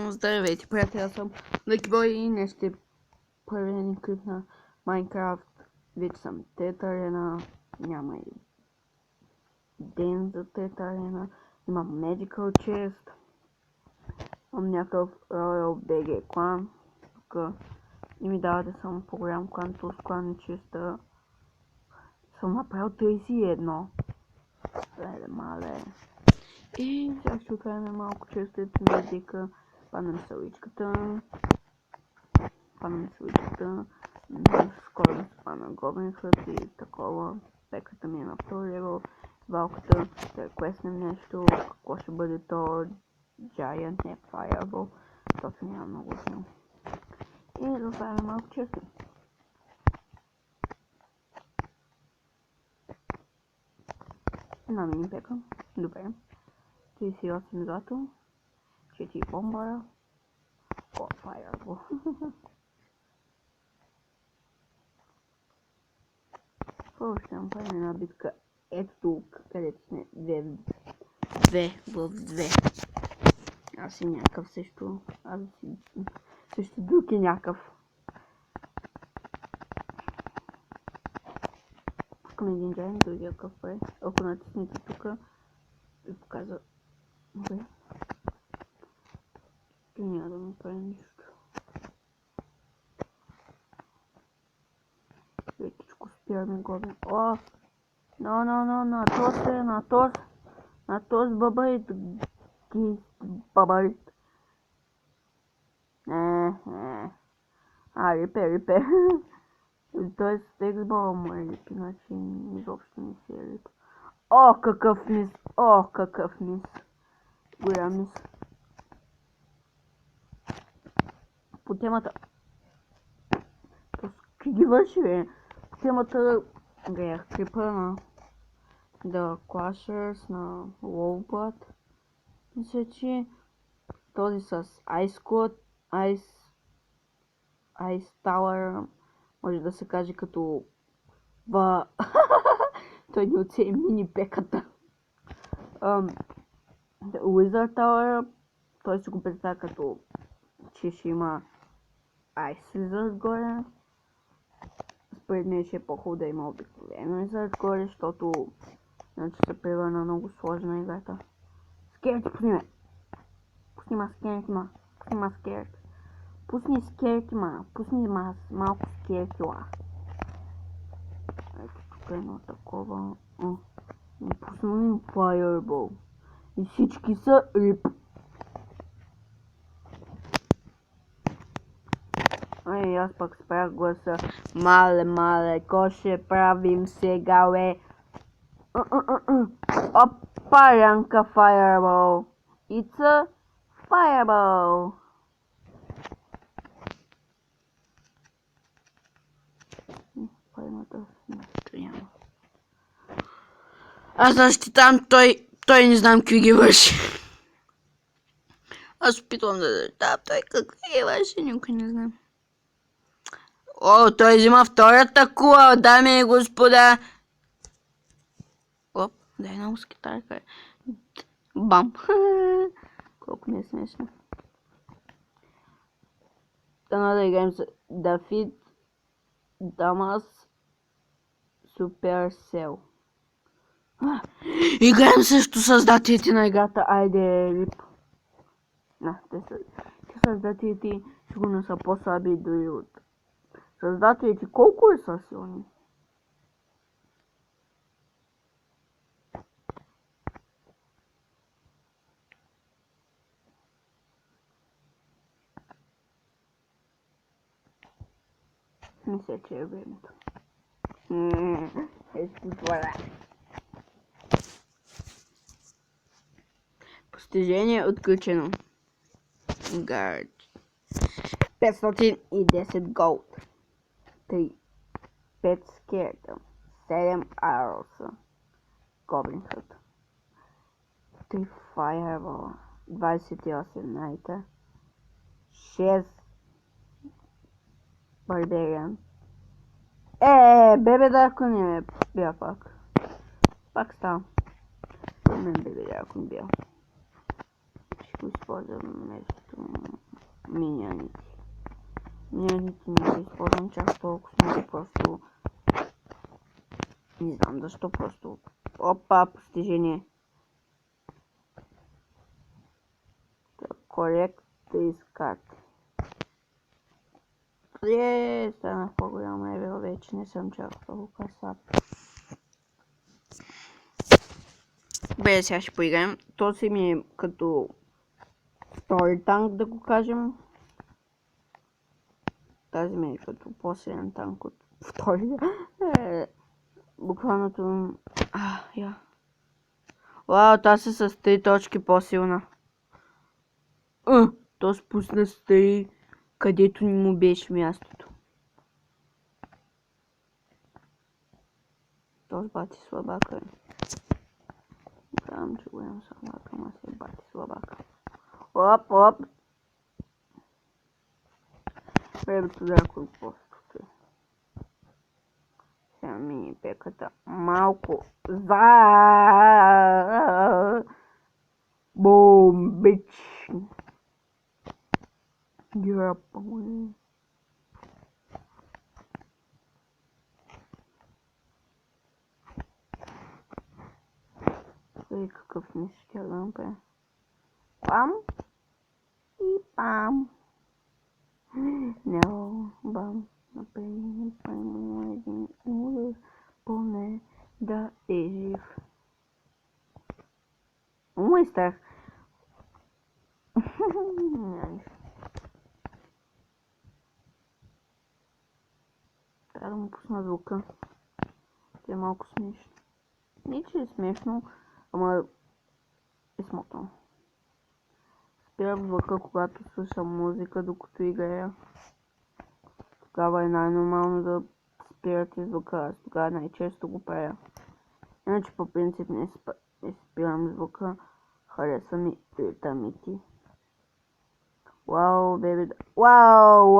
Здравейте, приятели, аз съм Лекибой и днес ще първен клип на Майнкрафт. Вече съм трета арена, няма и ден за трета арена, имам Magical Chest, имам някакъв Royal BG клан, тук и ми дава да съм по-голям клан, този клан и честа съм направил 31. Мале. И сега ще отваряме малко честото ми дека. Паднем саличката. Скоро ми се падна гобенхът и такова. Пеката ми е на втори левел. Валката ще реквестнем нещо. Какво ще бъде то? Giant, не Fireball. Защото няма много сил. И да отваряме малко често. Една мини пека. Добре. 38 злато. 4 бомбара. О, Fireball. Първо ще направим една битка ето тук, където сме 2 в 2. Аз си някакъв също. Също друг е някакъв. Пускаме един джайн, другия кафе. Ако натиснете тук, ви показва. Добре. Тук няма да направи нищо. Лекичко спираме гобен. О! На този бабарит. Бабарит. Рипе. Той с текстбола му е лип, иначе изобщо не си е лип. О, какъв мис. Голям мис. По темата... Ги върши, бе. По темата гледах клипа на The Clashers на Lowblood. Мисля, че този с Ice Tower може да се каже като той ни оцели мини пеката. Wizard Tower, той си го представя като че ще има Ice Wizard горе. Според мен ще е по-хубаво да има обикновено Wizard горе, защото иначе се превърна много сложна играта. Скелети, пусни ме! Пусни скелети, Пусни скелети, Пусни малко скелети, Ето тук е едно такова. Пуснем Fireball. И всички са рип. Аз пак спрях гласа. Мале, ко ще правим сега, бе? Опа, ранка Fireball. It's a Fireball. Аз защитавам той не знам какви ги върши. Аз опитвам да защитавам той какви ги върши, никой не знам. О, той взима втората кула, дами и господа. Оп, дай много с китарка. Бам. Колко ми е смешно. Дано да играем с David Damas Supercell. Играем също създателите на играта. Айде, рип. Те създателите сигурно са по-слаби дори от създателите. Колко е са силни? Мисля, че е времето. Постижение отключено. Гард. 510 голд. 3. 5 скелета. 7 ароса. Гоблин хът. 3 фаербола. 28 найта. 6 Барбериан. Бебе Дарко не ме бия пак. Пак става. Мен бебе Дарко не бия. Ще го използвам. използвам вместо миньоните. Миньоните не ги използвам чак толкова много, просто не знам защо, просто опа, постижение. Correct this card. Станах по-голям левел, вече не съм чак толкова касап. Бе, сега ще поиграем. То си ми е като втори танк, да го кажем. Тази ми е като по-силен танк от втория. Буквалното... я. Вау, тази с 3 точки по-силна. То спусна с 3, където ни му беше мястото. То бати слабака. Знам, че голям слабака, ама се бати слабака. Оп. Времето дракон просто. Сега мини пеката малко Бум, бич. Грапа му. Ей, какъв нещия лампа е. Пам и пам. No, бам. Направим един удар, поне да е жив. Мой страх. Трябва да му пусна звука. Това е малко смешно. Не, че е смешно, ама е смотано. Спирам звука, когато слушам музика, докато играя. Тогава е най-нормално да спирате звука. Аз тогава най-често го правя. Иначе по принцип не спирам звука. Хареса ми ритъмите. Вау, бебе. Вау,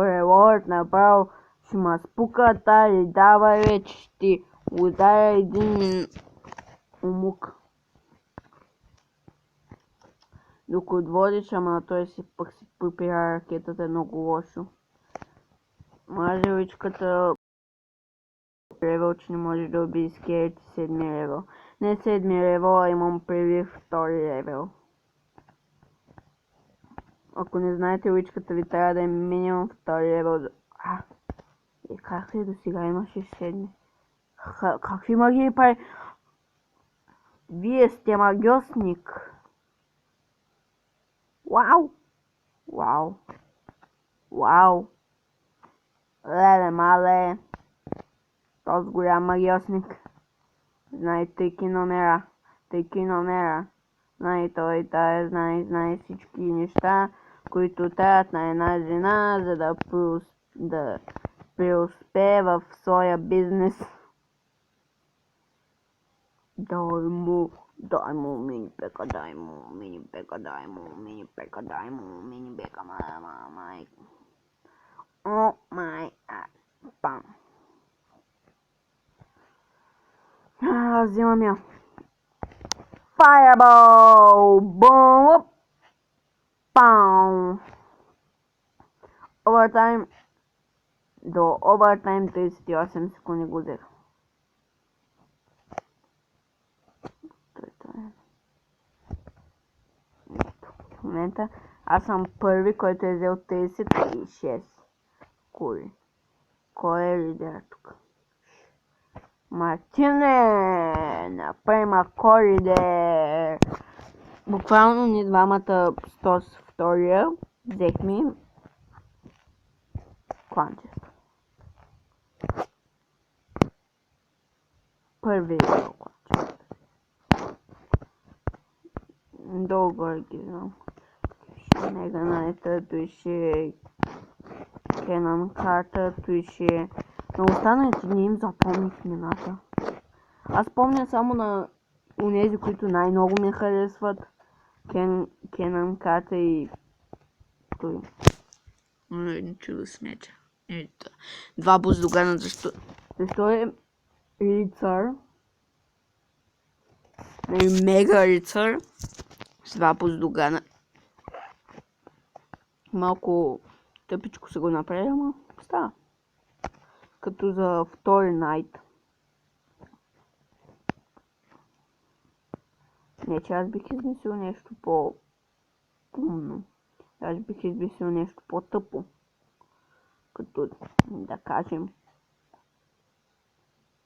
рeward направо. Ще ма спука тази, давай вече, ще ударя един умук. Докато водиш, ама той си пък си припира ракетата е много лошо. Мажевичката левел, че не може да убие скелети 7 левел. Не 7 левел, а имам предвид 2 левел. Ако не знаете, личката ви трябва да е минимум 2 левел. Как ли до сега имаше 7? Какви магии прави? Вие сте магиосник. Вау. Леле, мале. Този голям магиосник. Знае тъйки номера. Знае той тая, знае всички неща, които трябват на една жена, за да преуспее в своя бизнес. Дай му мини пека, май. О май пам. Взимам я. Fireball! Boom! Пам! Овертайм. До овертайм 38 секунди го взех. В момента аз съм първи, който е взел 36 кули. Кой е лидер тук? Мартине! Напрема коридер! Буквално ни двамата с втория взехме кланчество. Първи е кланчество. Долу ги знам. Ще нега найта, той ще Кенън карта, той ще... На останалите не им запомних имената. Аз помня само на унези, които най-много ме харесват. Кенън карта и той. Чудо смеча. Два буздогана, защо е рицар? Мега рицар. с 2 поздугана. Малко тъпичко се го направя, ама става. Като за втори найт. Не, че аз бих измислил нещо по-умно. Аз бих измислил нещо по-тъпо. Като, да кажем,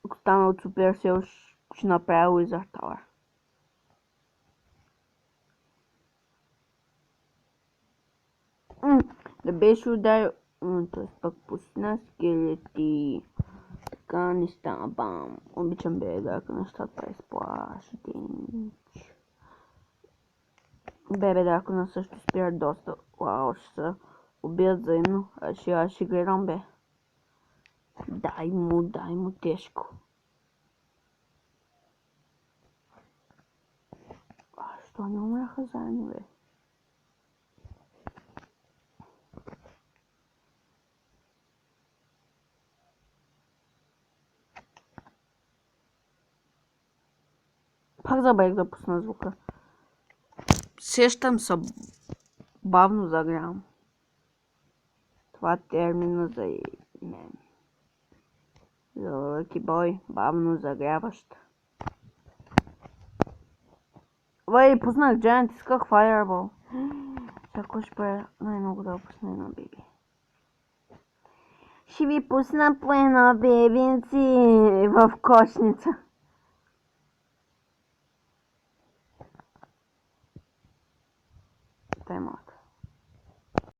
ако стана от Supercell, ще направя Wizard Tower. Да беше ударил... Т.е. пък пусна скелети. Така не стана, бам. Обичам бебедарка, нещата изплашденич. Бебедарка на също спират доста. Вау, ще се убият взаимно. Аз ще гледам, бе. Дай му тежко. Що не умряха заедно, бе? Пак забравих да пусна звука. Сещам се, бавно загрявам. Това термина за мен. За Lucky Boy, бавно загряващ. Вай, пуснах Giant, исках Fireball. Сега ще правя най-много да пусна едно беби. Ще ви пусна по едно бебинци в кошница.